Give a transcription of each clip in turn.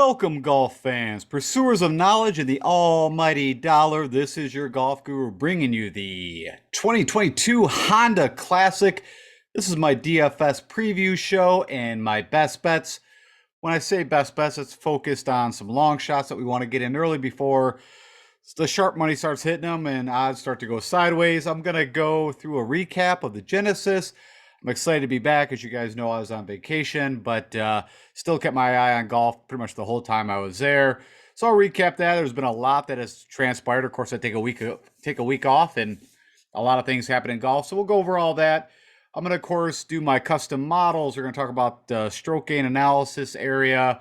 Welcome, golf fans, pursuers of knowledge and the almighty dollar. This is your golf guru bringing you the 2022 Honda Classic. This is my DFS preview show and my best bets. When I say best bets, it's focused on some long shots that we want to get in early before the sharp money starts hitting them and odds start to go sideways. I'm going to go through a recap of the Genesis. I'm excited to be back. As you guys know, I was on vacation, but still kept my eye on golf pretty much the whole time I was there. So I'll recap that. There's been a lot that has transpired. Of course, I take a week off, and a lot of things happen in golf. So we'll go over all that. I'm going to, of course, do my custom models. We're going to talk about the stroke gain analysis area.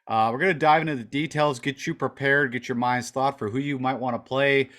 We're going to dive into the details, get you prepared, get your mind's thought for who you might want to play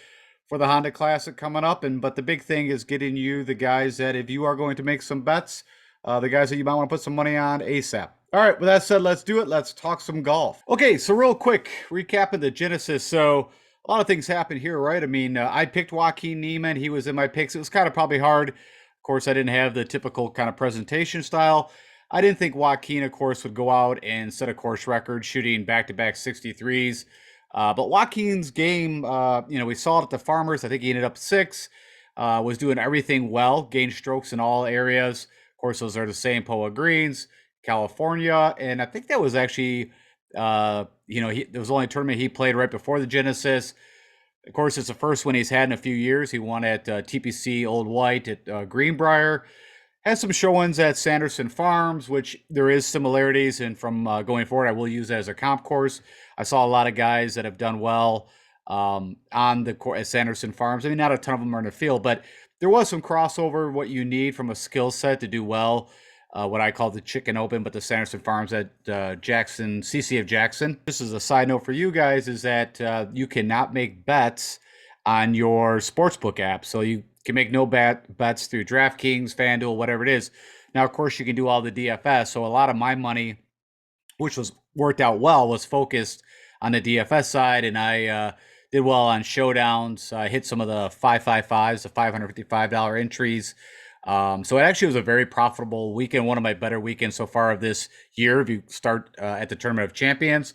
for the Honda Classic coming up. But the big thing is getting you the guys that, if you are going to make some bets, the guys that you might want to put some money on ASAP. All right, with that said, let's do it. Let's talk some golf. Okay, so real quick, recapping the Genesis. So a lot of things happened here, right? I mean, I picked Joaquin Niemann. He was in my picks. It was kind of probably hard. Of course, I didn't have the typical kind of presentation style. I didn't think Joaquin, of course, would go out and set a course record shooting back-to-back 63s. But Joaquin's game, we saw it at the Farmers. I think he ended up 6, was doing everything well, gained strokes in all areas. Of course, those are the same POA greens, California. And I think that was actually, there was only a tournament he played right before the Genesis. Of course, it's the first one he's had in a few years. He won at TPC Old White at Greenbrier. Has some showings at Sanderson Farms, which there is similarities, and from going forward, I will use that as a comp course. I saw a lot of guys that have done well on the course at Sanderson Farms. I mean, not a ton of them are in the field, but there was some crossover, what you need from a skill set to do well, what I call the Chicken Open, but the Sanderson Farms at Jackson, CC of Jackson. This is a side note for you guys, is that you cannot make bets on your sportsbook app. So you can make no bets through DraftKings, FanDuel, whatever it is. Now, of course, you can do all the DFS. So a lot of my money, which was worked out well, was focused on the DFS side, and I did well on showdowns. I hit some of the 555s, the $555 entries. So it actually was a very profitable weekend, one of my better weekends so far of this year, if you start at the Tournament of Champions.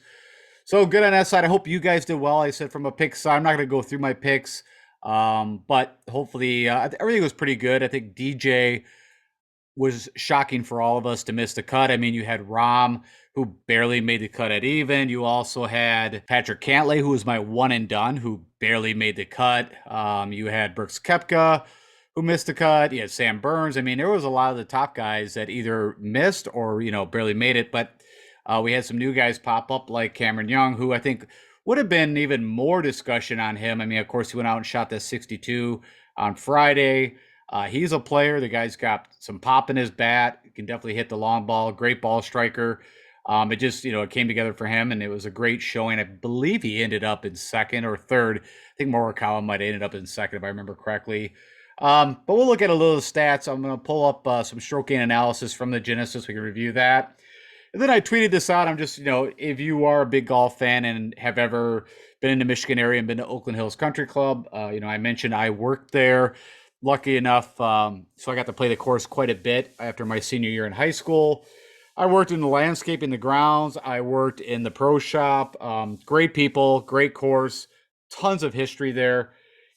So good on that side. I hope you guys did well. I said from a pick side, I'm not going to go through my picks. But hopefully everything was pretty good. I think DJ was shocking for all of us to miss the cut. I mean, you had Rahm, who barely made the cut at even. You also had Patrick Cantlay, who was my one and done, who barely made the cut. You had Brooks Koepka, who missed the cut. You had Sam Burns. I mean, there was a lot of the top guys that either missed or, barely made it. But we had some new guys pop up like Cameron Young, who I think would have been even more discussion on him. I mean, of course, he went out and shot that 62 on Friday. He's a player. The guy's got some pop in his bat. He can definitely hit the long ball. Great ball striker. It just, it came together for him, and it was a great showing. I believe he ended up in second or third. I think Morikawa might have ended up in second, if I remember correctly. But we'll look at a little stats. I'm going to pull up some stroke gain analysis from the Genesis. We can review that. And then I tweeted this out. I'm just, if you are a big golf fan and have ever been in the Michigan area and been to Oakland Hills Country Club, I mentioned I worked there. Lucky enough, so I got to play the course quite a bit after my senior year in high school. I worked in the landscaping, the grounds. I worked in the pro shop. Great people, great course, tons of history there.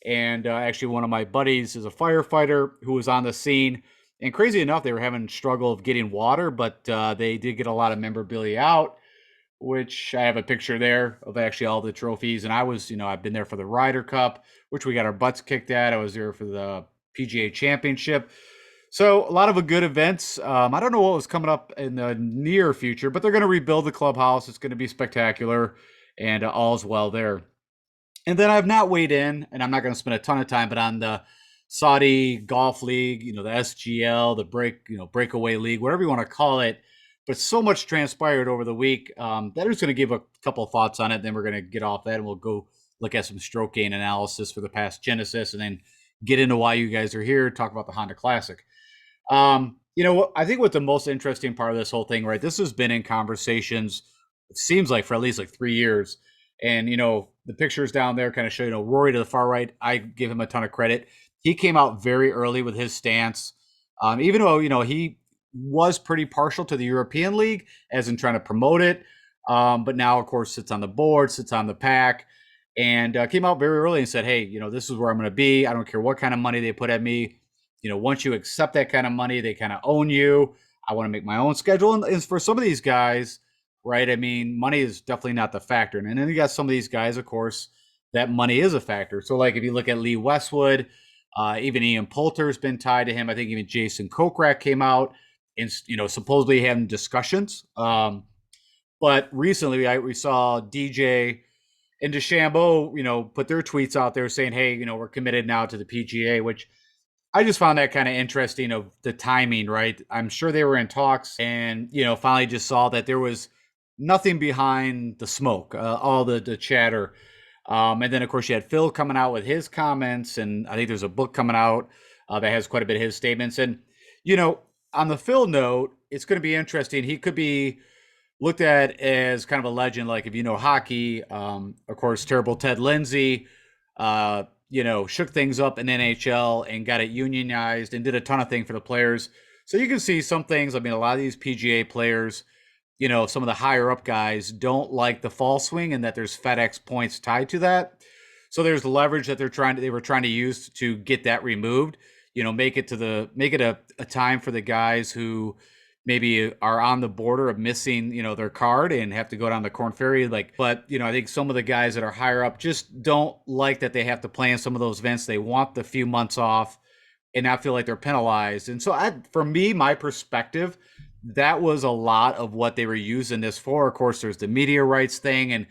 And actually, one of my buddies is a firefighter who was on the scene. And crazy enough, they were having struggle of getting water, but they did get a lot of memorabilia out, which I have a picture there of actually all the trophies. And I was, I've been there for the Ryder Cup, which we got our butts kicked at. I was there for the PGA Championship. So a lot of good events. I don't know what was coming up in the near future, but they're going to rebuild the clubhouse. It's going to be spectacular, and all's well there. And then I've not weighed in, and I'm not going to spend a ton of time, but on the Saudi Golf League, the SGL, the Breakaway League, whatever you want to call it. But so much transpired over the week that I'm just going to give a couple of thoughts on it. Then we're going to get off that, and we'll go look at some stroke gain analysis for the past Genesis, and then get into why you guys are here, talk about the Honda Classic. I think what the most interesting part of this whole thing, right? This has been in conversations, it seems like, for at least 3 years. And, the pictures down there kind of show, Rory to the far right. I give him a ton of credit. He came out very early with his stance. Even though, he was pretty partial to the European League, as in trying to promote it. But now, of course, sits on the board, sits on the pack, and came out very early and said, "Hey, this is where I'm going to be. I don't care what kind of money they put at me. Once you accept that kind of money, they kind of own you. I want to make my own schedule." And for some of these guys, right? I mean, money is definitely not the factor. And then you got some of these guys, of course, that money is a factor. So, like if you look at Lee Westwood, even Ian Poulter's been tied to him. I think even Jason Kokrak came out and supposedly having discussions. But recently, we saw DJ and DeChambeau, put their tweets out there saying, "Hey, we're committed now to the PGA," which I just found that kind of interesting of the timing, right? I'm sure they were in talks and, finally just saw that there was nothing behind the smoke, all the chatter. And then, of course, you had Phil coming out with his comments, and I think there's a book coming out that has quite a bit of his statements. And, you know, on the Phil note, it's going to be interesting. He could be looked at as kind of a legend, like if you know hockey, of course, terrible Ted Lindsay, shook things up in NHL and got it unionized and did a ton of things for the players. So you can see some things. I mean, a lot of these PGA players, some of the higher up guys don't like the fall swing and that there's FedEx points tied to that. So there's leverage that they were trying to use to get that removed. Make it a time for the guys who maybe are on the border of missing, their card and have to go down the Corn Ferry. But I think some of the guys that are higher up just don't like that they have to play in some of those events. They want the few months off and not feel like they're penalized. And so for me, my perspective, that was a lot of what they were using this for. Of course, there's the media rights thing. And,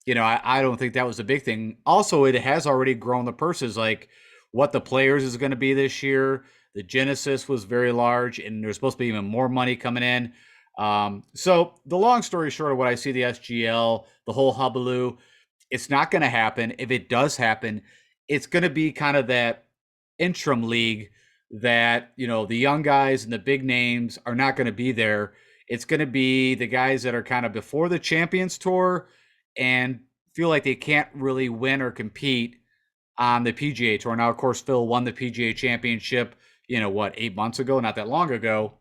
I don't think that was a big thing. Also, it has already grown the purses, like what the players is going to be this year. The Genesis was very large, and there's supposed to be even more money coming in. So the long story short of what I see the SGL, the whole hullabaloo, it's not going to happen. If it does happen, it's going to be kind of that interim league that, the young guys and the big names are not going to be there. It's going to be the guys that are kind of before the Champions Tour and feel like they can't really win or compete on the PGA Tour. Now, of course, Phil won the PGA Championship, 8 months ago, not that long ago.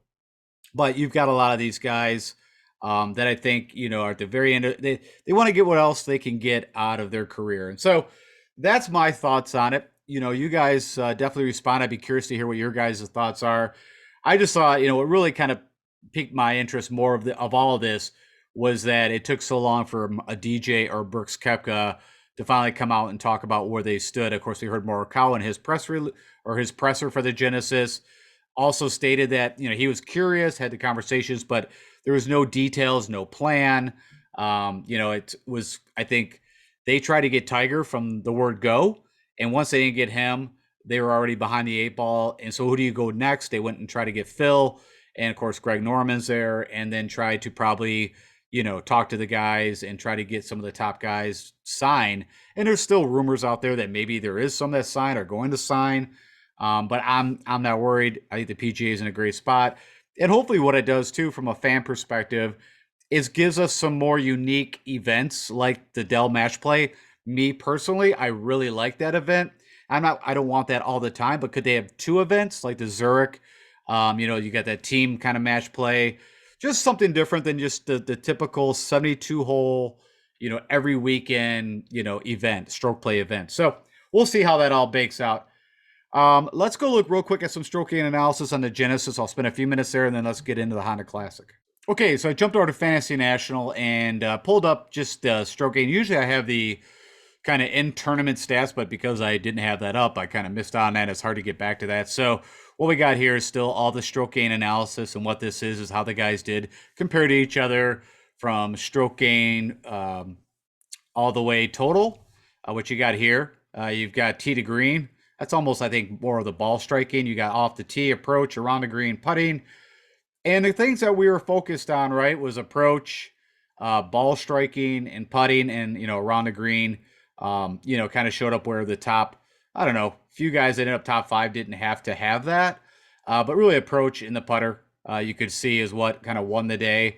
But you've got a lot of these guys that I think, are at the very end. They want to get what else they can get out of their career. And so that's my thoughts on it. You guys definitely respond. I'd be curious to hear what your guys' thoughts are. I just thought, what really kind of piqued my interest more of all of this was that it took so long for a DJ or Brooks Koepka to finally come out and talk about where they stood. Of course, we heard Morikawa in his his presser for the Genesis also stated that he was curious, had the conversations, but there was no details, no plan. It was, I think they tried to get Tiger from the word go, and once they didn't get him, they were already behind the eight ball. And so who do you go next? They went and tried to get Phil, and of course Greg Norman's there, and then tried to probably talk to the guys and try to get some of the top guys sign. And there's still rumors out there that maybe there is some that sign or going to sign. But I'm not worried. I think the PGA is in a great spot. And hopefully what it does too, from a fan perspective, is gives us some more unique events like the Dell Match Play. Me personally, I really like that event. I don't want that all the time, but could they have two events like the Zurich? You got that team kind of match play, just something different than just the typical 72 hole, every weekend, event, stroke play event. So we'll see how that all bakes out. Let's go look real quick at some stroke gain analysis on the Genesis. I'll spend a few minutes there, and then let's get into the Honda Classic. Okay, so I jumped over to Fantasy National and pulled up just stroke gain. Usually I have the kind of in-tournament stats, but because I didn't have that up, I kind of missed on that. It's hard to get back to that. So what we got here is still all the stroke gain analysis, and what this is how the guys did compared to each other from stroke gain all the way total. What you got here, you've got tee to green. That's almost, I think, more of the ball striking. You got off the tee, approach, around the green, putting. And the things that we were focused on, right, was approach, ball striking, and putting, and, around the green, kind of showed up where the top, I don't know, few guys that ended up top five didn't have to have that. But really approach in the putter, you could see is what kind of won the day.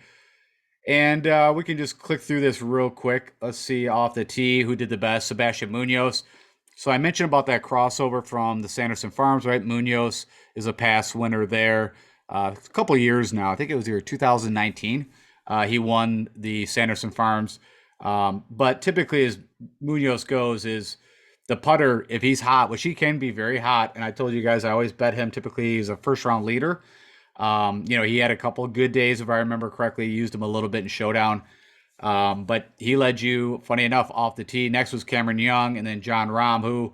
And we can just click through this real quick. Let's see off the tee who did the best. Sebastian Munoz. So I mentioned about that crossover from the Sanderson Farms, right? Munoz is a past winner there. A couple of years now. I think it was either 2019. He won the Sanderson Farms. But typically, as Munoz goes, is the putter, if he's hot, which he can be very hot, and I told you guys I always bet him. Typically, he's a first round leader. He had a couple of good days, if I remember correctly. He used him a little bit in Showdown. But he led you, funny enough, off the tee. Next was Cameron Young, and then John Rahm, who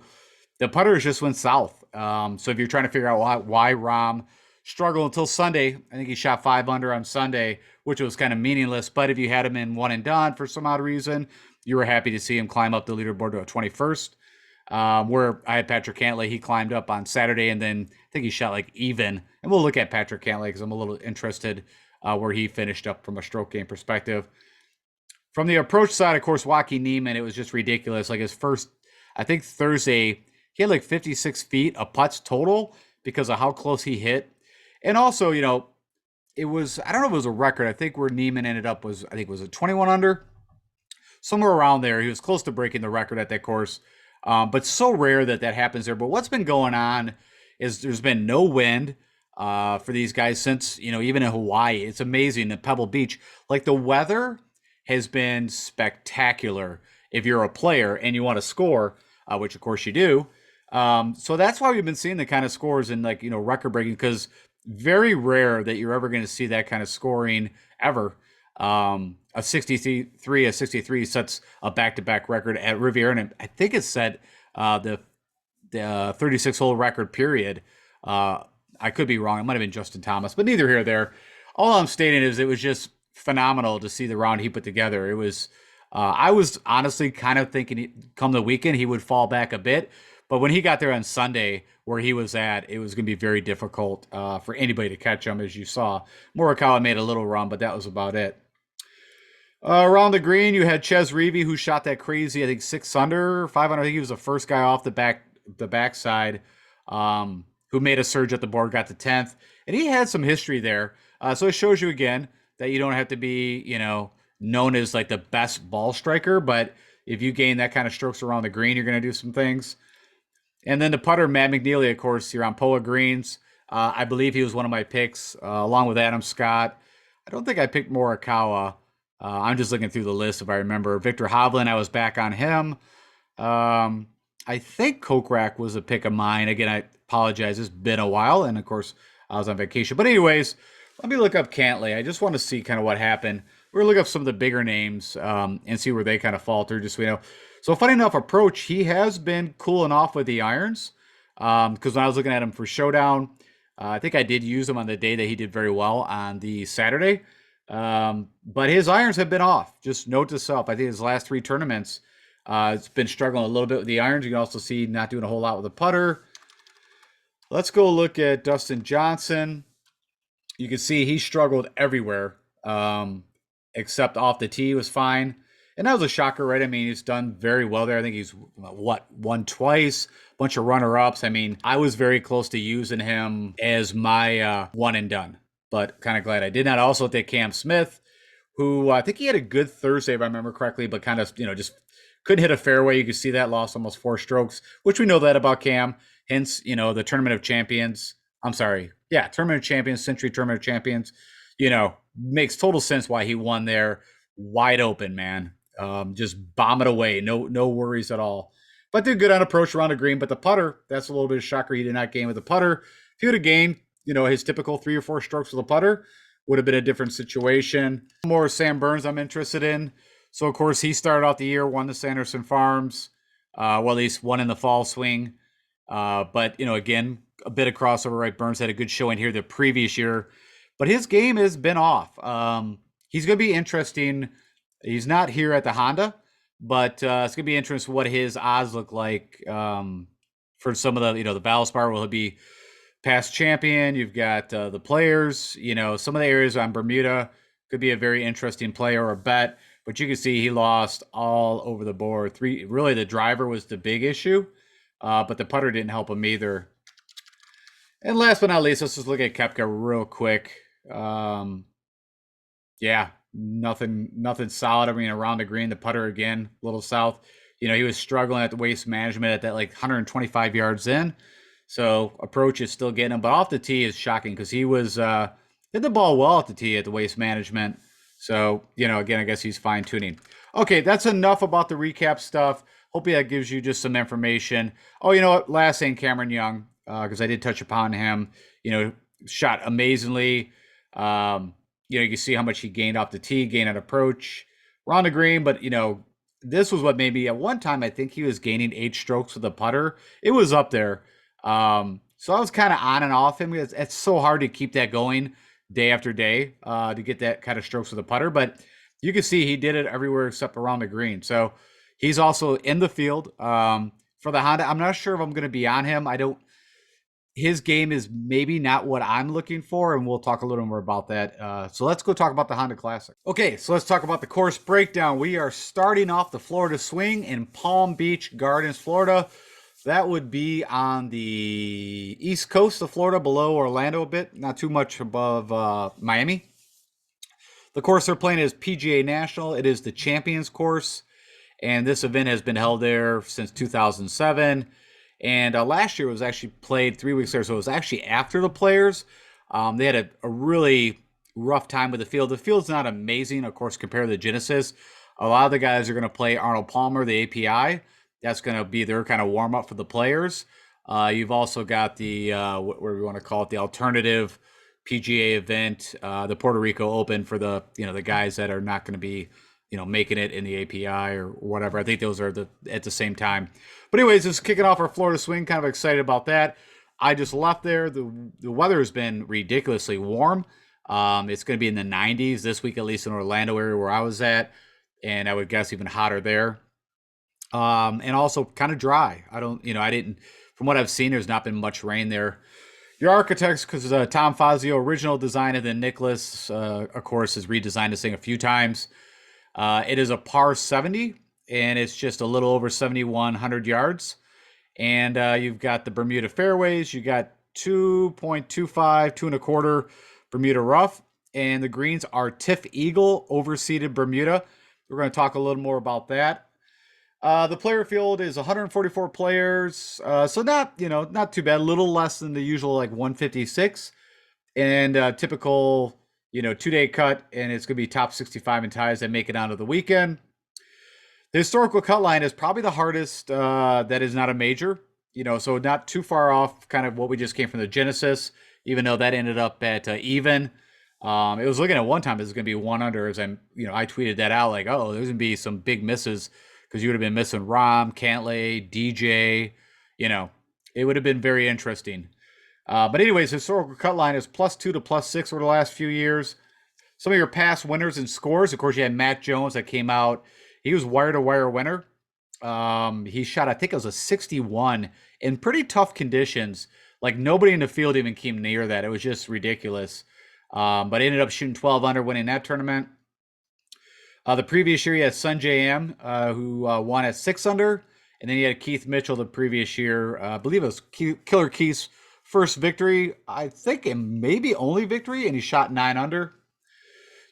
the putters just went south. So if you're trying to figure out why Rahm struggled until Sunday, I think he shot 5 under on Sunday, which was kind of meaningless. But if you had him in one and done for some odd reason, you were happy to see him climb up the leaderboard to a 21st. Where I had Patrick Cantlay, he climbed up on Saturday, and then I think he shot like even. And we'll look at Patrick Cantlay because I'm a little interested where he finished up from a stroke game perspective. From the approach side, of course, Joaquin Niemann, it was just ridiculous. Like his first, I think Thursday, he had like 56 feet of putts total because of how close he hit. And also, it was, I don't know if it was a record. I think where Niemann ended up was, I think it was a 21 under, somewhere around there. He was close to breaking the record at that course. But so rare that happens there. But what's been going on is there's been no wind for these guys since, even in Hawaii. It's amazing at Pebble Beach. Like the weather has been spectacular if you're a player and you want to score, which of course you do. So that's why we've been seeing the kind of scores and record breaking, because very rare that you're ever going to see that kind of scoring ever. A 63 sets a back-to-back record at Riviera, and I think it set the 36-hole record period. I could be wrong. It might have been Justin Thomas, but neither here or there. All I'm stating is it was just phenomenal to see the round he put together. It was, I was honestly kind of thinking come the weekend he would fall back a bit, but when he got there on Sunday where he was at, it was going to be very difficult for anybody to catch him, as you saw. Morikawa made a little run, but that was about it. Around the green, you had Ches Reavie, who shot that crazy, I think 6 under, 5 under. I think he was the first guy off the backside, who made a surge at the board, got to 10th, and he had some history there. So it shows you again that you don't have to be, known as like the best ball striker, but if you gain that kind of strokes around the green, you're going to do some things. And then the putter, Matt McNeely, of course, you're on Poa Greens. I believe he was one of my picks, along with Adam Scott. I don't think I picked Morikawa. I'm just looking through the list if I remember. Victor Hovland, I was back on him. I think Kokrak was a pick of mine. Again, I apologize. It's been a while, and of course, I was on vacation. But anyways, let me look up Cantlay. I just want to see kind of what happened. We're going to look up some of the bigger names and see where they kind of falter, just so we know. So funny enough, approach, he has been cooling off with the irons. Because when I was looking at him for Showdown, I think I did use him on the day that he did very well on the Saturday. But his irons have been off. Just note to self. I think his last 3 tournaments, it's been struggling a little bit with the irons. You can also see not doing a whole lot with the putter. Let's go look at Dustin Johnson. You can see he struggled everywhere, except off the tee was fine. And that was a shocker, right? I mean, he's done very well there. I think he's, won twice, bunch of runner-ups. I mean, I was very close to using him as my one and done, but kind of glad I did not. Also take Cam Smith, who I think he had a good Thursday, if I remember correctly, but kind of, just couldn't hit a fairway. You could see that, lost almost 4 strokes, which we know that about Cam. Hence, the Tournament of Champions. I'm sorry. Yeah, Tournament of Champions, Century Tournament of Champions. Makes total sense why he won there. Wide open, man. Just bomb it away. No worries at all. But did good on approach around the green. But the putter, that's a little bit of a shocker. He did not gain with the putter. If he would have gained, his typical 3 or 4 strokes with the putter, would have been a different situation. More Sam Burns I'm interested in. So, of course, he started out the year, won the Sanderson Farms. At least won in the fall swing. But, again, a bit of crossover, right? Burns had a good showing here the previous year. But his game has been off. He's going to be interesting. He's not here at the Honda, but it's going to be interesting what his odds look like for some of the, the Valspar. Will he be past champion? You've got the players, some of the areas on Bermuda could be a very interesting play or a bet. But you can see he lost all over the board. Really, the driver was the big issue, but the putter didn't help him either. And last but not least, let's just look at Koepka real quick. Yeah, nothing solid. I mean, around the green, the putter again, a little south. He was struggling at the waste management at that 125 yards in. So approach is still getting him, but off the tee is shocking because he was hit the ball well at the tee at the waste management. So, again, I guess he's fine tuning. Okay, that's enough about the recap stuff. Hopefully that gives you just some information. Oh, you know what? Last thing, Cameron Young, because I did touch upon him, you know, shot amazingly. Um, you can see how much he gained off the tee, gained on approach, around the green. But, this was what maybe at one time I think he was gaining 8 strokes with a putter. It was up there. So I was kind of on and off him. It's so hard to keep that going day after day to get that kind of strokes with a putter. But you can see he did it everywhere except around the green. So he's also in the field for the Honda. I'm not sure if I'm going to be on him. I don't. His game is maybe not what I'm looking for, and we'll talk a little more about that. So let's go talk about the Honda Classic. Okay, so let's talk about the course breakdown. We are starting off the Florida Swing in Palm Beach Gardens, Florida. That would be on the east coast of Florida, below Orlando a bit, not too much above Miami. The course they're playing is PGA National. It is the Champions Course, and this event has been held there since 2007. And last year was actually played 3 weeks later, so it was actually after the Players. They had a really rough time with the field. The field's not amazing, of course, compared to the Genesis. A lot of the guys are going to play Arnold Palmer, the API. That's going to be their kind of warm up for the Players. You've also got the what do we want to call it, the alternative PGA event, the Puerto Rico Open for the guys that are not going to be making it in the API or whatever. I think those are at the same time. But anyways, just kicking off our Florida Swing. Kind of excited about that. I just left there. The weather has been ridiculously warm. It's going to be in the 90s this week, at least in Orlando area where I was at, and I would guess even hotter there. And also kind of dry. I didn't, from what I've seen, there's not been much rain there. Your architects, because Tom Fazio, original design, and then Nicholas, of course, has redesigned this thing a few times. It is a par 70, and it's just a little over 7,100 yards. And you've got the Bermuda fairways. You got 2.25, 2.25 Bermuda rough. And the greens are Tiff Eagle, overseeded Bermuda. We're going to talk a little more about that. The player field is 144 players, so not too bad. A little less than the usual, like 156, and typical 2-day cut, and it's going to be top 65 in ties that make it onto the weekend. The historical cut line is probably the hardest. That is not a major, so not too far off kind of what we just came from the Genesis, even though that ended up at even. It was looking at one time it was going to be 1 under, as I tweeted that out like, oh, there's going to be some big misses because you would have been missing Rom, Cantlay, DJ. It would have been very interesting. But anyways, historical cut line is +2 to +6 over the last few years. Some of your past winners and scores, of course, you had Matt Jones that came out. He was wire-to-wire winner. He shot, I think it was a 61 in pretty tough conditions. Like nobody in the field even came near that. It was just ridiculous. But ended up shooting 12 under, winning that tournament. The previous year, he had Sunjay M, who won at 6 under. And then he had Keith Mitchell the previous year. I believe it was Killer Keith's first victory. I think it maybe only victory, and he shot 9 under.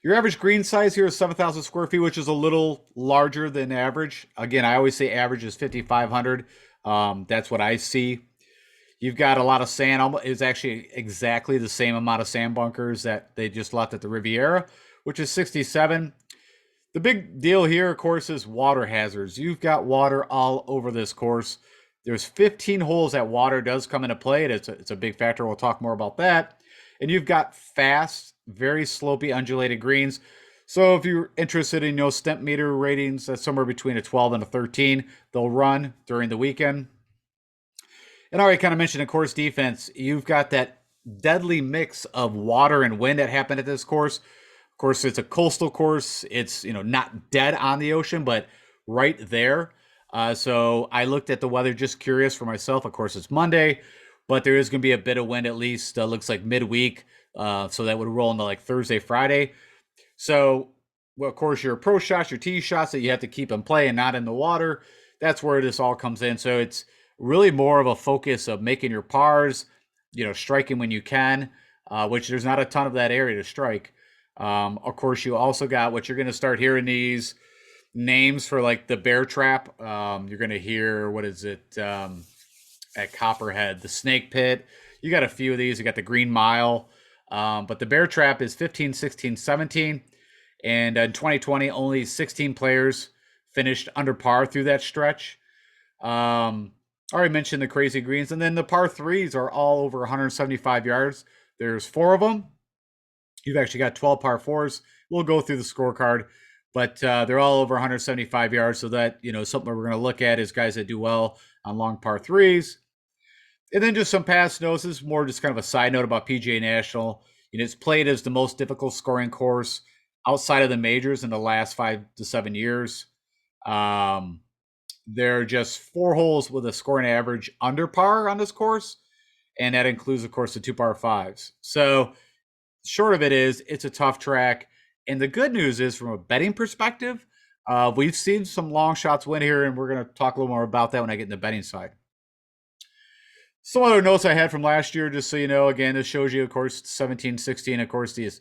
Your average green size here is 7,000 square feet, which is a little larger than average. Again, I always say average is 5,500. That's what I see. You've got a lot of sand. It's actually exactly the same amount of sand bunkers that they just left at the Riviera, which is 67. The big deal here, of course, is water hazards. You've got water all over this course. There's 15 holes that water does come into play. It's a big factor. We'll talk more about that. And you've got fast, very slopey, undulated greens. So if you're interested in stent meter ratings, that's somewhere between a 12 and a 13. They'll run during the weekend. And I already kind of mentioned, of course, defense. You've got that deadly mix of water and wind that happened at this course. Of course, it's a coastal course. It's not dead on the ocean, but right there. So I looked at the weather, just curious for myself. Of course, it's Monday, but there is going to be a bit of wind at least. Looks like midweek, so that would roll into like Thursday, Friday. So, well, of course, your approach shots, your tee shots that you have to keep in play and not in the water. That's where this all comes in. So it's really more of a focus of making your pars, striking when you can, which there's not a ton of that area to strike. Of course, you also got what you're going to start hearing these names for, like the Bear Trap. You're going to hear, what is it, at Copperhead, the Snake Pit. You got a few of these. You got the Green Mile. But the Bear Trap is 15, 16, 17. And in 2020, only 16 players finished under par through that stretch. I already mentioned the crazy greens, and then the par threes are all over 175 yards. There's 4 of them. You've actually got 12 par fours. We'll go through the scorecard, but they're all over 175 yards. So that, something we're going to look at is guys that do well on long par threes. And then just some past notes. This is more just kind of a side note about PGA National. It's played as the most difficult scoring course outside of the majors in the last 5 to 7 years. There are just 4 holes with a scoring average under par on this course, and that includes, of course, the 2 par 5s. So short of it is, it's a tough track. And the good news is, from a betting perspective, we've seen some long shots win here, and we're going to talk a little more about that when I get in the betting side. Some other notes I had from last year, just so you know, again, this shows you, of course, 17, 16, of course, these,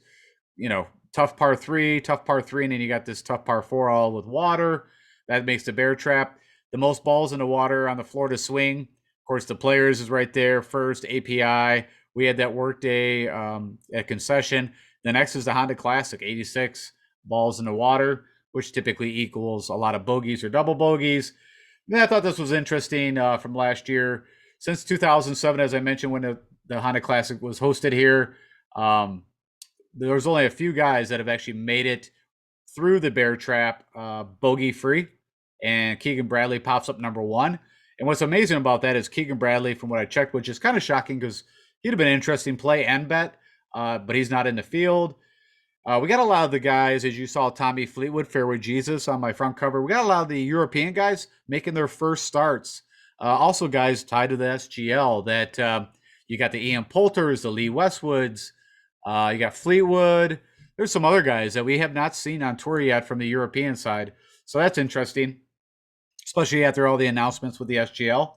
tough par 3, and then you got this tough par 4 all with water. That makes the bear trap. The most balls in the water on the Florida swing. Of course, the Players is right there first, API. We had that workday at concession. The next is the Honda Classic, 86 balls in the water, which typically equals a lot of bogeys or double bogeys. And I thought this was interesting from last year. Since 2007, as I mentioned, when the Honda Classic was hosted here, there's only a few guys that have actually made it through the bear trap bogey free, and Keegan Bradley pops up number 1. And what's amazing about that is Keegan Bradley, from what I checked, which is kind of shocking because he'd have been an interesting play and bet, but he's not in the field. We got a lot of the guys, as you saw, Tommy Fleetwood, Fairway Jesus on my front cover. We got a lot of the European guys making their first starts. Also guys tied to the SGL that you got the Ian Poulters, the Lee Westwoods, you got Fleetwood. There's some other guys that we have not seen on tour yet from the European side. So that's interesting, especially after all the announcements with the SGL.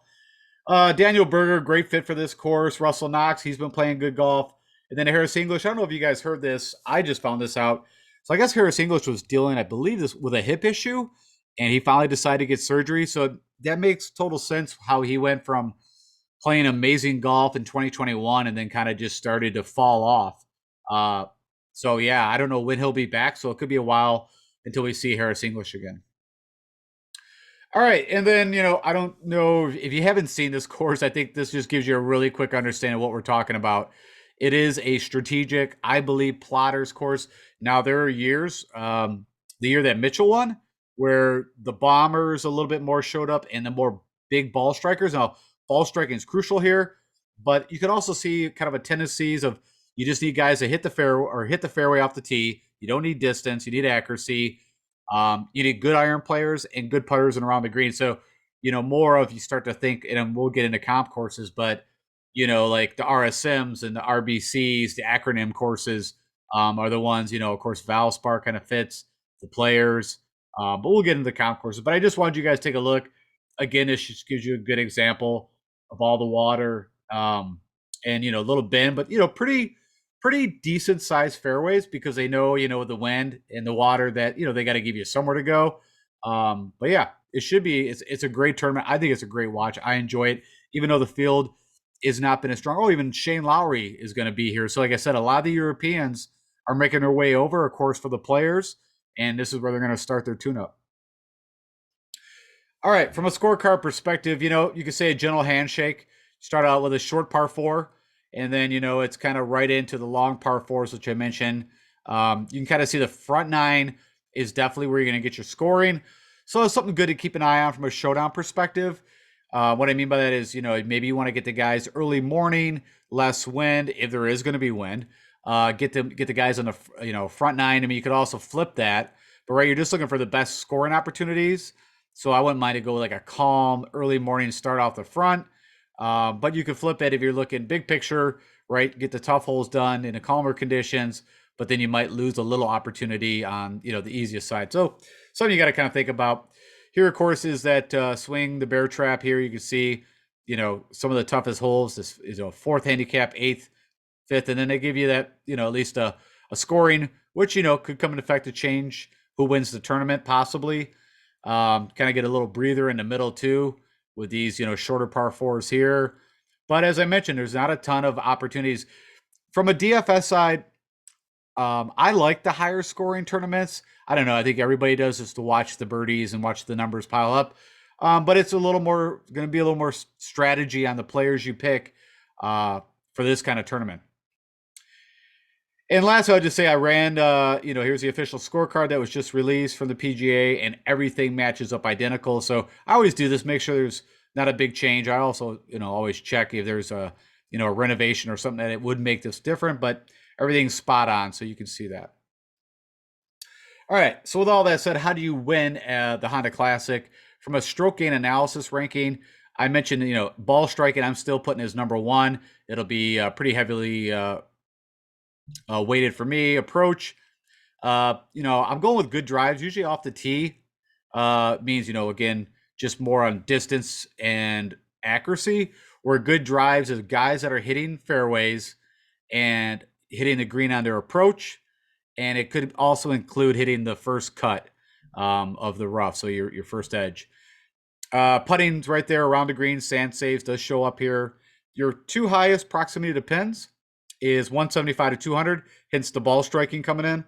Daniel Berger, great fit for this course. Russell Knox, he's been playing good golf. And then Harris English, I don't know if you guys heard this. I just found this out. So I guess Harris English was dealing, I believe, this with a hip issue, and he finally decided to get surgery. So that makes total sense how he went from playing amazing golf in 2021 and then kind of just started to fall off. So yeah, I don't know when he'll be back. So it could be a while until we see Harris English again. All right. And then, I don't know if you haven't seen this course. I think this just gives you a really quick understanding of what we're talking about. It is a strategic, I believe, plotters course. Now, there are years, the year that Mitchell won, where the bombers a little bit more showed up and the more big ball strikers. Now, ball striking is crucial here, but you can also see kind of a tendencies of you just need guys to hit the fairway off the tee. You don't need distance. You need accuracy. You need good iron players and good putters and around the green. So, more of you start to think, and we'll get into comp courses, but, like the RSMs and the RBCs, the acronym courses are the ones, of course, Valspar kind of fits the Players. But we'll get into the comp courses. But I just wanted you guys to take a look. Again, this just gives you a good example of all the water and, a little bend, but, pretty decent sized fairways because they know, the wind and the water that, they got to give you somewhere to go. But yeah, it's a great tournament. I think it's a great watch. I enjoy it, even though the field has not been as strong. Oh, even Shane Lowry is going to be here. So like I said, a lot of the Europeans are making their way over, of course, for the Players. And this is where they're going to start their tune-up. All right, from a scorecard perspective, you could say a gentle handshake. Start out with a short par 4. And then, it's kind of right into the long par 4s, which I mentioned. You can kind of see the front 9 is definitely where you're going to get your scoring. So it's something good to keep an eye on from a showdown perspective. What I mean by that is, maybe you want to get the guys early morning, less wind, if there is going to be wind. Get the guys on the front 9. I mean, you could also flip that, but right, you're just looking for the best scoring opportunities. So I wouldn't mind to go like a calm early morning start off the front. But you can flip it if you're looking big picture, right? Get the tough holes done in the calmer conditions, but then you might lose a little opportunity on, the easiest side. So something you got to kind of think about. Here, of course, is that swing, the bear trap here. You can see, some of the toughest holes. This is a 4th handicap, 8th, 5th, and then they give you that, at least a scoring, which, could come into effect to change who wins the tournament, possibly. Kind of get a little breather in the middle too with these, shorter par 4s here. But as I mentioned, there's not a ton of opportunities. From a DFS side, I like the higher scoring tournaments. I don't know. I think everybody does just to watch the birdies and watch the numbers pile up. But it's a little more going to be a little more strategy on the players you pick for this kind of tournament. And last, I'll just say I ran, here's the official scorecard that was just released from the PGA, and everything matches up identical. So I always do this, make sure there's not a big change. I also, always check if there's a renovation or something that it would make this different, but everything's spot on. So you can see that. All right. So with all that said, how do you win the Honda Classic? From a stroke gain analysis ranking, I mentioned, ball striking, I'm still putting as number one. It'll be pretty heavily weighted for me. Approach, I'm going with good drives, usually off the tee. Means, again, just more on distance and accuracy, where good drives is guys that are hitting fairways and hitting the green on their approach. And it could also include hitting the first cut of the rough, so your first edge. Putting's right there around the green. Sand saves does show up here. Your two highest proximity to pins is 175 to 200, hence the ball striking coming in.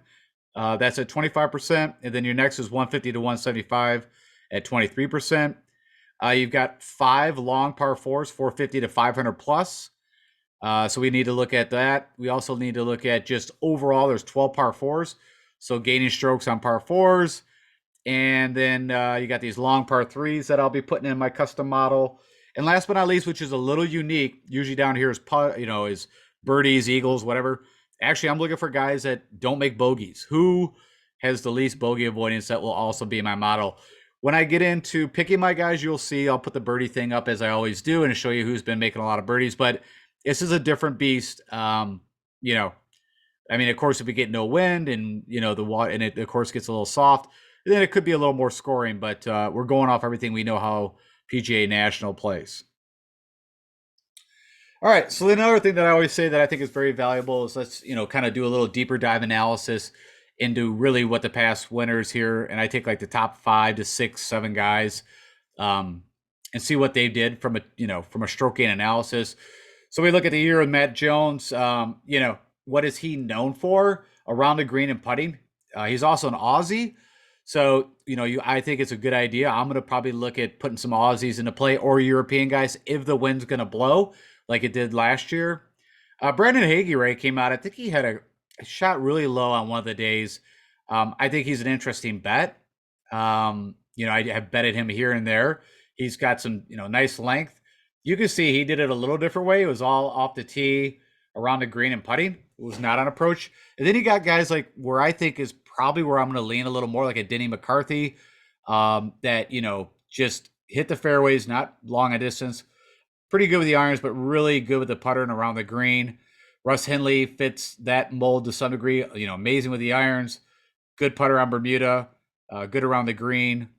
That's at 25%. And then your next is 150 to 175 at 23%. You've got 5 long par 4s, 450 to 500 plus. So we need to look at that. We also need to look at just overall, there's 12 par 4s. So gaining strokes on par 4s. And then you got these long par 3s that I'll be putting in my custom model. And last but not least, which is a little unique, usually down here is birdies, eagles, whatever. Actually, I'm looking for guys that don't make bogeys. Who has the least bogey avoidance? That will also be my model. When I get into picking my guys, you'll see I'll put the birdie thing up as I always do and show you who's been making a lot of birdies. But this is a different beast. Of course, if we get no wind and, the water, and it, of course, gets a little soft, then it could be a little more scoring. But we're going off everything we know how PGA National plays. All right. So another thing that I always say that I think is very valuable is let's, kind of do a little deeper dive analysis into really what the past winners here. And I take like the top 5 to 6, 7 guys and see what they did from a stroke gain analysis. So we look at the year of Matt Jones. What is he known for? Around the green and putting. He's also an Aussie. So, I think it's a good idea. I'm going to probably look at putting some Aussies into play or European guys if the wind's going to blow like it did last year. Brandon Hageray came out. I think he had a shot really low on one of the days. I think he's an interesting bet. I have betted him here and there. He's got some, nice length. You can see he did it a little different way. It was all off the tee, around the green and putting. It was not on approach. And then you got guys like where I think is probably where I'm going to lean a little more, like a Denny McCarthy, that, just hit the fairways, not long a distance. Pretty good with the irons, but really good with the putter and around the green. Russ Henley fits that mold to some degree, amazing with the irons. Good putter on Bermuda, good around the green.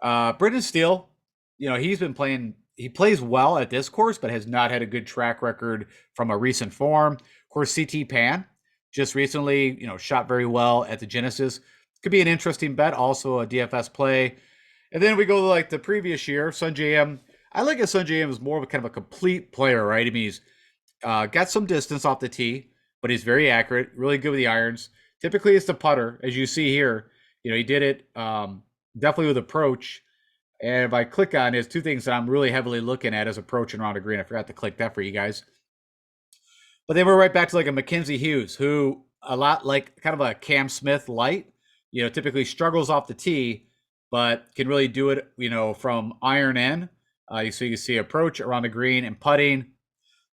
Brendan Steele, he's been playing. He plays well at this course, but has not had a good track record from a recent form. Of course, CT Pan just recently, shot very well at the Genesis. Could be an interesting bet, also a DFS play. And then we go to like the previous year, Sungjae Im. I look at Sungjae Im as more of a kind of a complete player, right? I mean, he's got some distance off the tee, but he's very accurate, really good with the irons. Typically, it's the putter, as you see here. He did it definitely with approach. And if I click on it, 2 things that I'm really heavily looking at is approach and around the green. I forgot to click that for you guys. But then we're right back to like a Mackenzie Hughes, who a lot like kind of a Cam Smith light, typically struggles off the tee, but can really do it, from iron in. So you can see approach around the green and putting.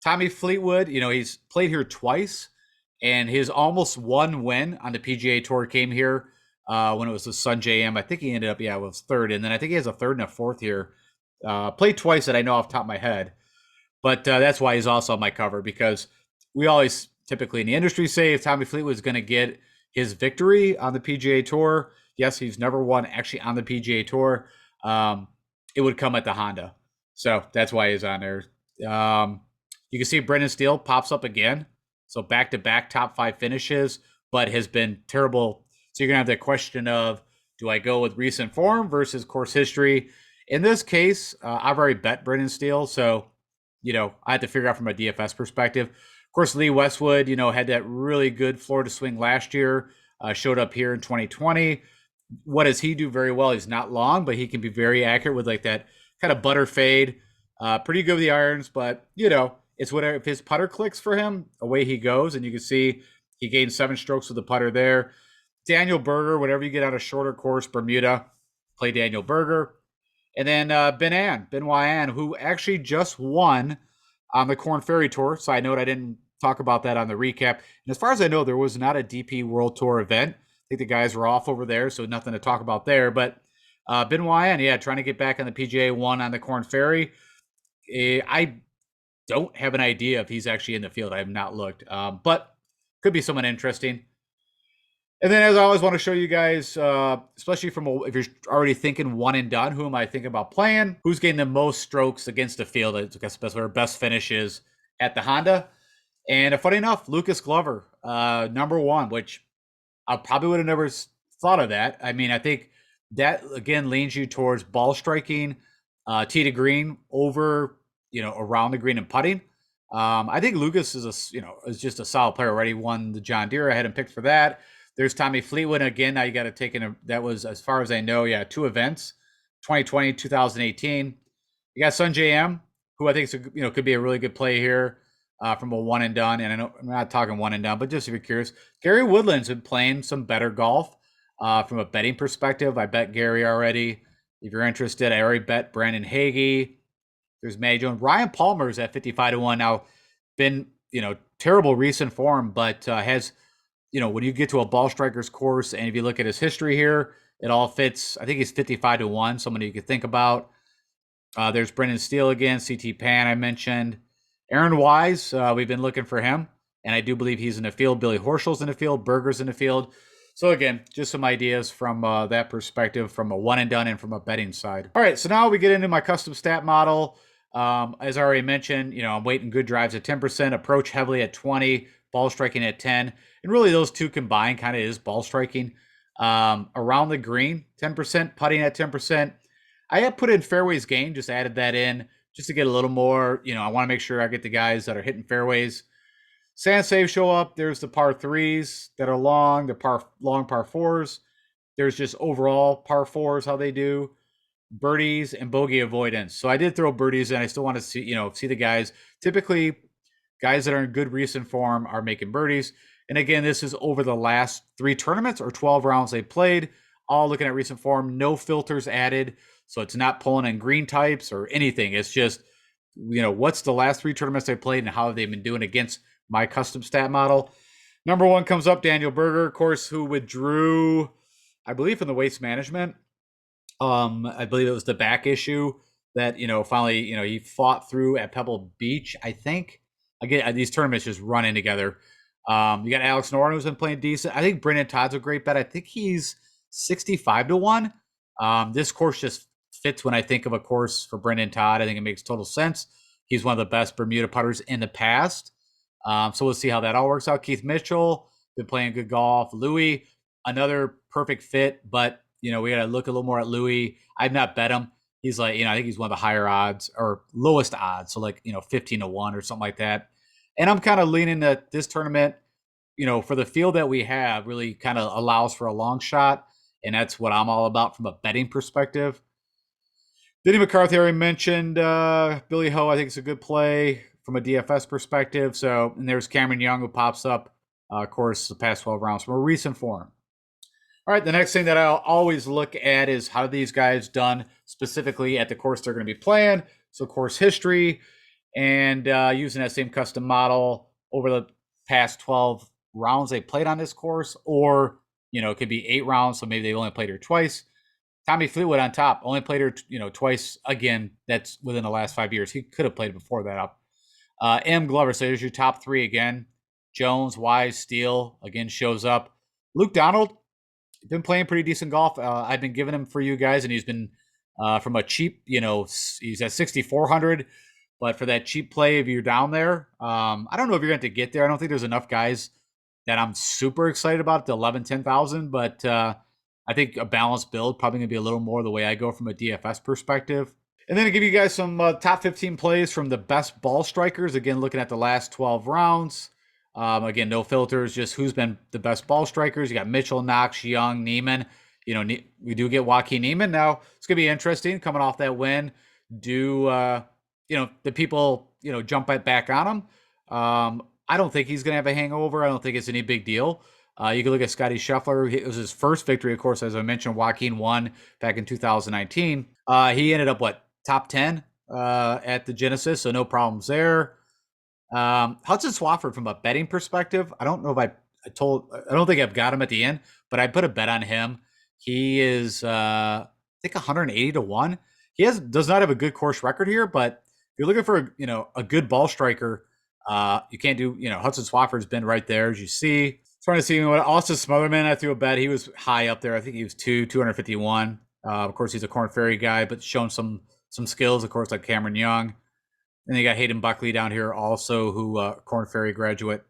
Tommy Fleetwood, he's played here twice, and his almost one win on the PGA Tour came here when it was the Sungjae Im. I think he ended up, it was third, and then I think he has a third and a fourth here. Played twice that I know off the top of my head, but that's why he's also on my cover, because we always typically in the industry say if Tommy Fleetwood is going to get his victory on the PGA Tour, yes, he's never won actually on the PGA Tour. It would come at the Honda, so that's why he's on there. You can see Brendan Steele pops up again. So back-to-back top 5 finishes, but has been terrible. So you're going to have that question of, do I go with recent form versus course history? In this case, I've already bet Brendan Steele. So, I have to figure out from a DFS perspective. course, Lee Westwood, had that really good Florida swing last year, showed up here in 2020. What does he do very well? He's not long, but he can be very accurate with like that kind of butter fade. Pretty good with the irons, but it's whatever. If his putter clicks for him, away he goes. And you can see he gained 7 strokes with the putter there. Daniel Berger, whatever you get on a shorter course, Bermuda, play Daniel Berger. And then Benoit Ann, who actually just won on the Corn Ferry Tour. Side note, I didn't talk about that on the recap. And as far as I know, there was not a DP World Tour event. I think the guys were off over there, so nothing to talk about there. But Benoit Ann, yeah, trying to get back on the PGA, won on the Corn Ferry. I don't have an idea if he's actually in the field. I have not looked, but could be someone interesting. And then, as I always want to show you guys, especially if you're already thinking one and done, who am I thinking about playing? Who's getting the most strokes against the field? I guess that's where best finishes at the Honda. And funny enough, Lucas Glover, number 1, which I probably would have never thought of that. I mean, I think that, again, leans you towards ball striking, tee to green over, around the green and putting. I think Lucas is just a solid player. Already won the John Deere. I had him picked for that. There's Tommy Fleetwood. Again, now you got to take in that was, as far as I know, 2 events, 2020, 2018. You got Sun JM, who I think is could be a really good play here from a one and done. And I know I'm not talking one and done, but just if you're curious, Gary Woodland's been playing some better golf from a betting perspective. I bet Gary already. If you're interested, I already bet Brandon Hagee. There's May Jones. Ryan Palmer's at 55-1 now. Been terrible recent form, but has. When you get to a ball striker's course, and if you look at his history here, it all fits. I think he's 55-1, somebody you could think about. There's Brendan Steele again, CT Pan I mentioned. Aaron Wise, we've been looking for him, and I do believe he's in the field. Billy Horschel's in the field. Berger's in the field. So again, just some ideas from that perspective, from a one and done and from a betting side. All right, so now we get into my custom stat model. As I already mentioned, I'm weighting good drives at 10%, approach heavily at 20%, ball striking at 10%. And really those two combined kind of is ball striking. Around the green, 10%, putting at 10%. I have put in fairways gained, just added that in just to get a little more, I want to make sure I get the guys that are hitting fairways. Sand save show up. There's the par 3s that are long, the long par 4s. There's just overall par 4s, how they do. Birdies and bogey avoidance. So I did throw birdies in. I still want to see the guys. Typically, guys that are in good recent form are making birdies. And again, this is over the last 3 tournaments or 12 rounds they played, all looking at recent form, no filters added. So it's not pulling in green types or anything. It's just, what's the last 3 tournaments they played and how have they been doing against my custom stat model. Number 1 comes up, Daniel Berger, of course, who withdrew, I believe, from the Waste Management. I believe it was the back issue that, finally, he fought through at Pebble Beach, I think. Again, these tournaments just run in together. You got Alex Noren, who's been playing decent. I think Brendan Todd's a great bet. I think he's 65-1. This course just fits when I think of a course for Brendan Todd. I think it makes total sense. He's one of the best Bermuda putters in the past. So we'll see how that all works out. Keith Mitchell, been playing good golf. Louis, another perfect fit, but, we got to look a little more at Louis. I've not bet him. He's like, I think he's one of the higher odds or lowest odds. So 15-1 or something like that. And I'm kind of leaning that this tournament, for the field that we have, really kind of allows for a long shot. And that's what I'm all about from a betting perspective. Denny McCarthy already mentioned. Billy Ho, I think it's a good play from a DFS perspective. So, and there's Cameron Young, who pops up, of course, the past 12 rounds from a recent form. All right, the next thing that I'll always look at is how these guys done specifically at the course they're going to be playing. So course history, and using that same custom model over the past 12 rounds they played on this course, or, it could be 8 rounds, so maybe they only played her twice. Tommy Fleetwood on top, only played her, twice. Again, that's within the last 5 years. He could have played before that up. M. Glover, so there's your top 3 again. Jones, Wise, Steele, again, shows up. Luke Donald, been playing pretty decent golf. I've been giving him for you guys, and he's been from a cheap, he's at 6,400. But for that cheap play, if you're down there, I don't know if you're going to get there. I don't think there's enough guys that I'm super excited about, the 11, 10,000. But I think a balanced build probably going to be a little more the way I go from a DFS perspective. And then to give you guys some top 15 plays from the best ball strikers. Again, looking at the last 12 rounds. Again, no filters, just who's been the best ball strikers. You got Mitchell, Knox, Young, Neiman. We do get Joaquin Neiman. Now, it's going to be interesting coming off that win. Do, the people, jump back on him? I don't think he's going to have a hangover. I don't think it's any big deal. You can look at Scotty Scheffler. It was his first victory, of course, as I mentioned. Joaquin won back in 2019. He ended up, top 10 at the Genesis, so no problems there. Hudson Swafford, from a betting perspective, I don't know if I don't think I've got him at the end, but I put a bet on him. He is, I think, 180 to 1. He does not have a good course record here, but if you're looking for a good ball striker, you can't do, Hudson Swafford's been right there, as you see. Trying to see what Austin Smotherman, I threw a bet. He was high up there. I think he was 251. Of course, he's a Corn Ferry guy, but shown some skills, of course, like Cameron Young. And you got Hayden Buckley down here also, who Corn Ferry graduate.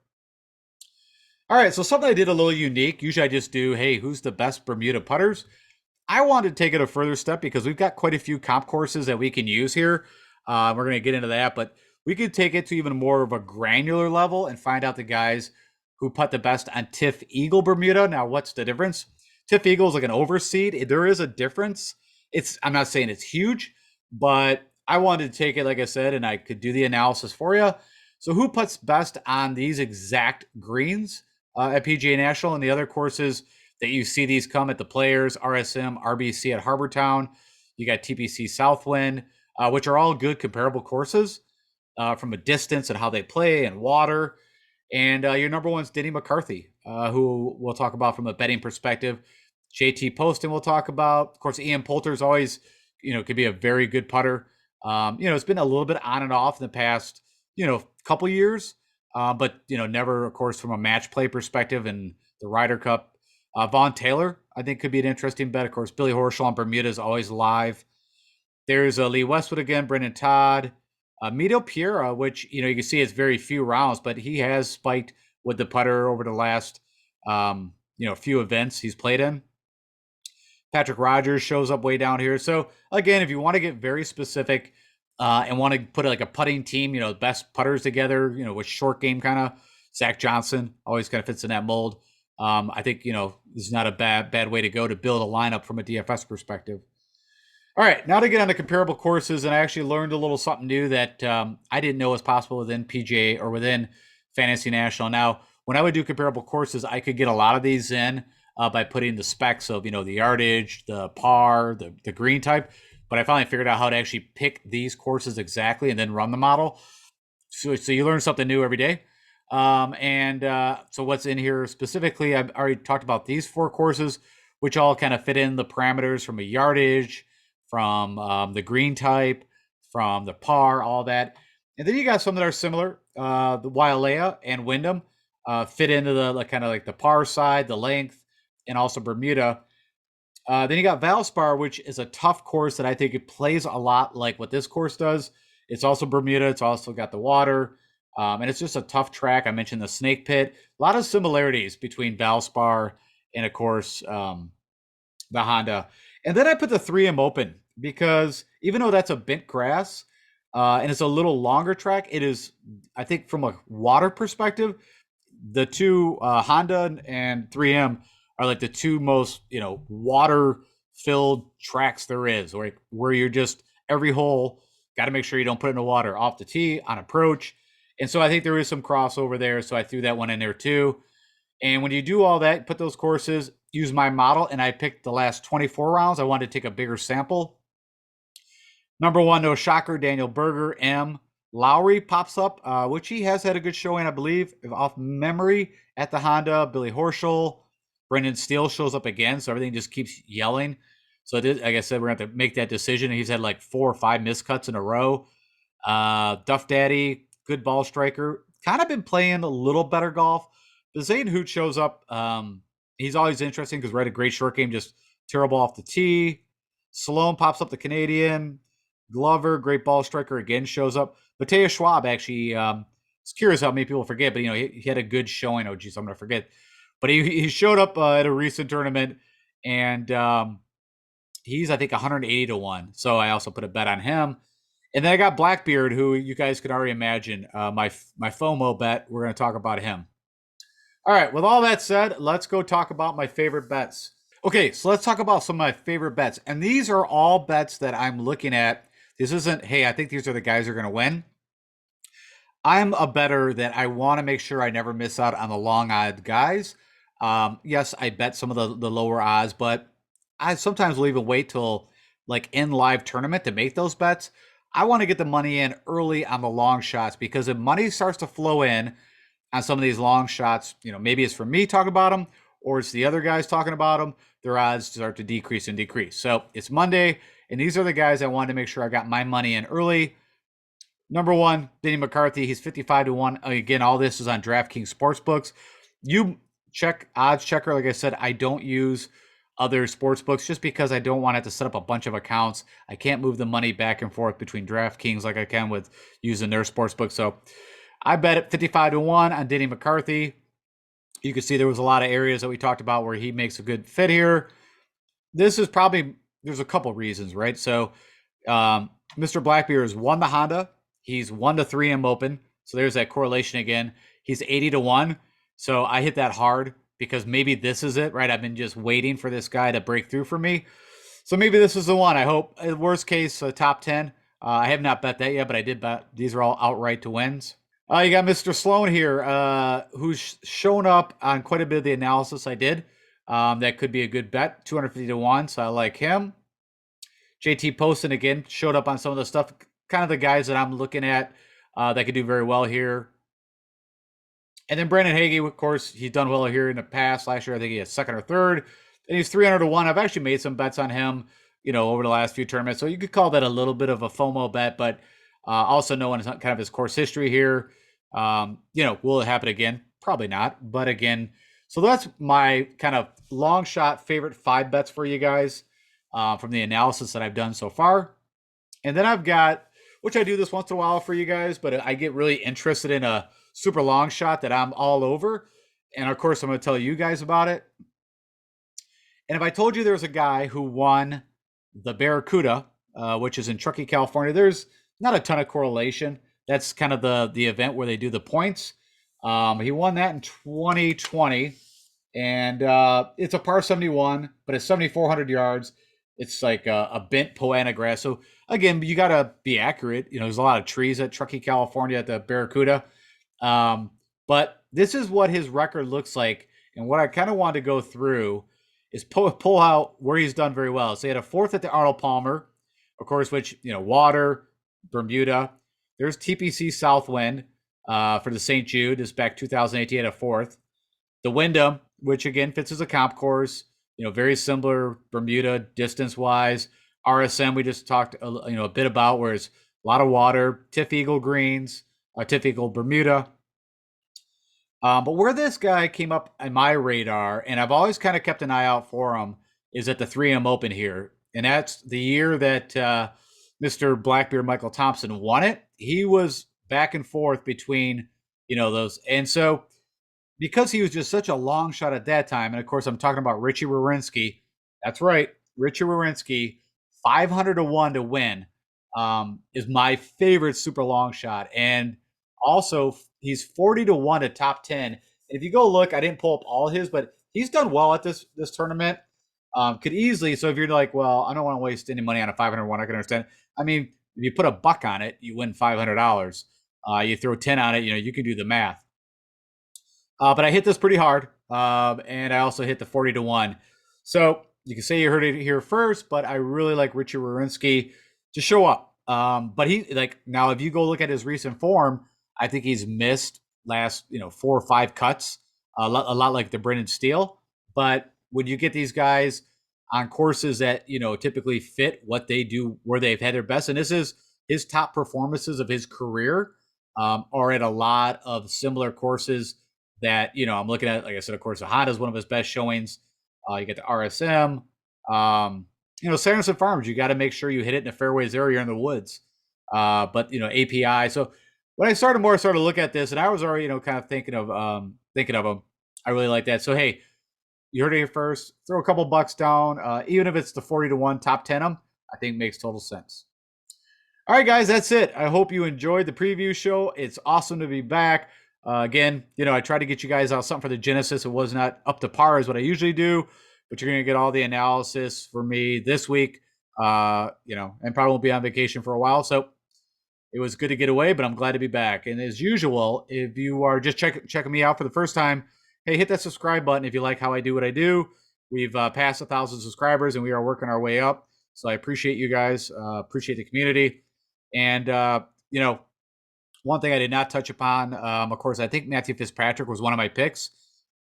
All right, so something I did a little unique. Usually I just do, hey, who's the best Bermuda putters? I wanted to take it a further step because we've got quite a few comp courses that we can use here. We're going to get into that, but we could take it to even more of a granular level and find out the guys who putt the best on TIFF Eagle Bermuda. Now, what's the difference? TIFF Eagle is like an overseed. There is a difference. I'm not saying it's huge, but I wanted to take it, like I said, and I could do the analysis for you. So who puts best on these exact greens at PGA National and the other courses that you see these come at the Players, RSM, RBC at Harbortown. You got TPC Southwind, which are all good comparable courses from a distance and how they play and water. And your number one's Denny McCarthy, who we'll talk about from a betting perspective. JT Poston we'll talk about. Of course, Ian Poulter's always, could be a very good putter. It's been a little bit on and off in the past, couple years, but, never, of course, from a match play perspective and the Ryder Cup. Vaughn Taylor, I think, could be an interesting bet. Of course, Billy Horschel on Bermuda is always live. There's Lee Westwood again, Brendan Todd. Mito Pereira, which, you can see it's very few rounds, but he has spiked with the putter over the last, few events he's played in. Patrick Rogers shows up way down here. So, again, if you want to get very specific and want to put like a putting team, best putters together, with short game kind of, Zach Johnson always kind of fits in that mold. I think, this is not a bad way to go to build a lineup from a DFS perspective. All right, now to get on the comparable courses, and I actually learned a little something new that I didn't know was possible within PGA or within Fantasy National. Now, when I would do comparable courses, I could get a lot of these in by putting the specs of, the yardage, the par, the green type. But I finally figured out how to actually pick these courses exactly and then run the model. So you learn something new every day. So what's in here specifically, I've already talked about these 4 courses, which all kind of fit in the parameters from a yardage, from the green type, from the par, all that. And then you got some that are similar. The Wailea and Wyndham fit into the kind of like the par side, the length, and also Bermuda. Then you got Valspar, which is a tough course that I think it plays a lot like what this course does. It's also Bermuda. It's also got the water. And it's just a tough track. I mentioned the Snake Pit. A lot of similarities between Valspar and, of course, the Honda. And then I put the 3M Open because even though that's a bent grass and it's a little longer track, it is, I think, from a water perspective, the two Honda and 3M are like the two most, water-filled tracks there is, where you're just every hole, got to make sure you don't put it in the water off the tee, on approach. And so I think there is some crossover there, so I threw that one in there too. And when you do all that, put those courses, use my model, and I picked the last 24 rounds. I wanted to take a bigger sample. Number one, no shocker, Daniel Berger, M. Lowry pops up, which he has had a good showing, I believe, off memory at the Honda. Billy Horschel, Brendan Steele shows up again, so everything just keeps yelling. So, like I said, we're going to have to make that decision. He's had like 4 or 5 miscuts in a row. Duff Daddy, good ball striker. Kind of been playing a little better golf. But Zane Hoot shows up. He's always interesting because a great short game, just terrible off the tee. Sloan pops up, the Canadian. Glover, great ball striker, again shows up. Mateus Schwab actually, it's curious how many people forget, but he had a good showing. Oh, geez, I'm going to forget. But he showed up at a recent tournament, and He's, I think, 180 to 1. So I also put a bet on him. And then I got Blackbeard, who you guys can already imagine, my FOMO bet. We're going to talk about him. All right, with all that said, let's go talk about my favorite bets. Okay, so let's talk about some of my favorite bets. And these are all bets that I'm looking at. This isn't, hey, I think these are the guys who are going to win. I'm a bettor that I want to make sure I never miss out on the long odd guys. Yes, I bet some of the lower odds, but I sometimes will even wait till like in live tournament to make those bets. I want to get the money in early on the long shots because if money starts to flow in on some of these long shots, maybe it's for me talking about them or it's the other guys talking about them, their odds start to decrease and decrease. So it's Monday, and these are the guys I wanted to make sure I got my money in early. Number one, Denny McCarthy. He's 55 to 1. Again, all this is on DraftKings Sportsbooks. You check odds checker. Like I said, I don't use other sports books just because I don't want to have to set up a bunch of accounts. I can't move the money back and forth between DraftKings like I can with using their sports book. So I bet at 55 to 1 on Denny McCarthy. You can see there was a lot of areas that we talked about where he makes a good fit here. This is probably, there's a couple reasons, right? So Mr. Blackbeard has won the Honda. He's 1 to 3 in open. So there's that correlation again. He's 80 to 1. So I hit that hard because maybe this is it, right? I've been just waiting for this guy to break through for me. So maybe this is the one. I hope. Worst case, top 10. I have not bet that yet, but I did bet. These are all outright to wins. You got Mr. Sloan here, who's shown up on quite a bit of the analysis I did. That could be a good bet, 250 to 1. So I like him. JT Poston again showed up on some of the stuff. Kind of the guys that I'm looking at that could do very well here. And then Brandon Hagee, of course, he's done well here in the past. Last year, I think he had second or third. And he's 300 to 1. I've actually made some bets on him, over the last few tournaments. So you could call that a little bit of a FOMO bet, but also knowing kind of his course history here. Will it happen again? Probably not. But again, so that's my kind of long shot favorite 5 bets for you guys from the analysis that I've done so far. And then I've got, which I do this once in a while for you guys, but I get really interested in a super long shot that I'm all over. And of course, I'm going to tell you guys about it. And if I told you there's a guy who won the Barracuda, which is in Truckee, California, there's not a ton of correlation. That's kind of the event where they do the points. He won that in 2020. And it's a par 71, but it's 7,400 yards. It's like a bent Poana grass. So again, you got to be accurate. There's a lot of trees at Truckee, California at the Barracuda. But this is what his record looks like. And what I kind of wanted to go through is pull out where he's done very well. So he had a 4th at the Arnold Palmer, of course, which, water, Bermuda. There's TPC Southwind for the St. Jude. This is back 2018, he had a 4th. The Wyndham, which again fits as a comp course, very similar Bermuda distance-wise. RSM, we just talked, a bit about, where it's a lot of water, Tiff Eagle greens, Tiff Eagle Bermuda. But where this guy came up on my radar, and I've always kind of kept an eye out for him, is at the 3M Open here. And that's the year that Mr. Blackbeard Michael Thompson won it. He was back and forth between, those. And so because he was just such a long shot at that time, and of course I'm talking about Richie Werenski. That's right, Richie Werenski, 500 to 1 to win, is my favorite super long shot. And also he's 40 to 1 to top 10. And if you go look, I didn't pull up all his, but he's done well at this tournament. Could easily, so if you're like, well, I don't want to waste any money on a 501, I can understand. I mean, if you put a buck on it, you win $500. You throw 10 on it, you can do the math. But I hit this pretty hard, and I also hit the 40 to 1. So you can say you heard it here first, but I really like Richie Werenski to show up. But he, now if you go look at his recent form, I think he's missed last 4 or 5 cuts, a lot like the Brendan Steele. But when you get these guys on courses that typically fit what they do, where they've had their best, and this is his top performances of his career, are at a lot of similar courses that I'm looking at. Like I said, of course, the Honda is one of his best showings. You get the RSM, Sanderson Farms. You got to make sure you hit it in the fairways there. You're in the woods, but API. So when I started to look at this, and I was already kind of thinking of him. I really like that. So hey, You heard it here first. Throw a couple bucks down, even if it's the 40-1 top 10 them. I think makes total sense. All right, guys, that's it. I hope you enjoyed the preview show. It's awesome to be back. Again, I tried to get you guys out something for the Genesis. It was not up to par as what I usually do, but you're going to get all the analysis for me this week, and probably won't be on vacation for a while. So it was good to get away, but I'm glad to be back. And as usual, if you are just checking me out for the first time, hey, hit that subscribe button if you like how I do what I do. We've passed 1,000 subscribers, and we are working our way up. So I appreciate you guys, appreciate the community. And, one thing I did not touch upon, of course, I think Matthew Fitzpatrick was one of my picks.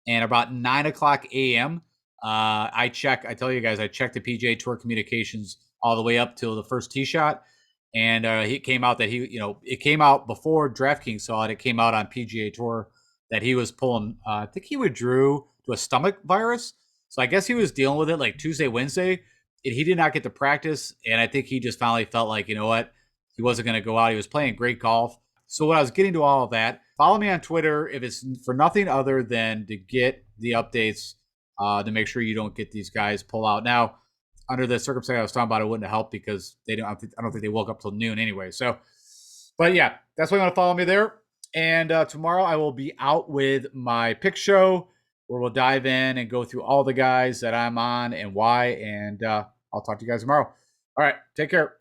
And about 9 o'clock a.m., I tell you guys, I checked the PGA Tour communications all the way up till the first tee shot. And it came out that it came out before DraftKings saw it. It came out on PGA Tour that he was pulling, I think he withdrew to a stomach virus. So I guess he was dealing with it like Tuesday, Wednesday. And he did not get to practice. And I think he just finally felt like, you know what? He wasn't going to go out. He was playing great golf. So when I was getting to all of that, follow me on Twitter if it's for nothing other than to get the updates to make sure you don't get these guys pull out. Now, under the circumstance I was talking about, it wouldn't have helped because I don't think they woke up till noon anyway. So, but yeah, that's why you want to follow me there. And tomorrow I will be out with my pick show where we'll dive in and go through all the guys that I'm on and why. And I'll talk to you guys tomorrow. All right, take care.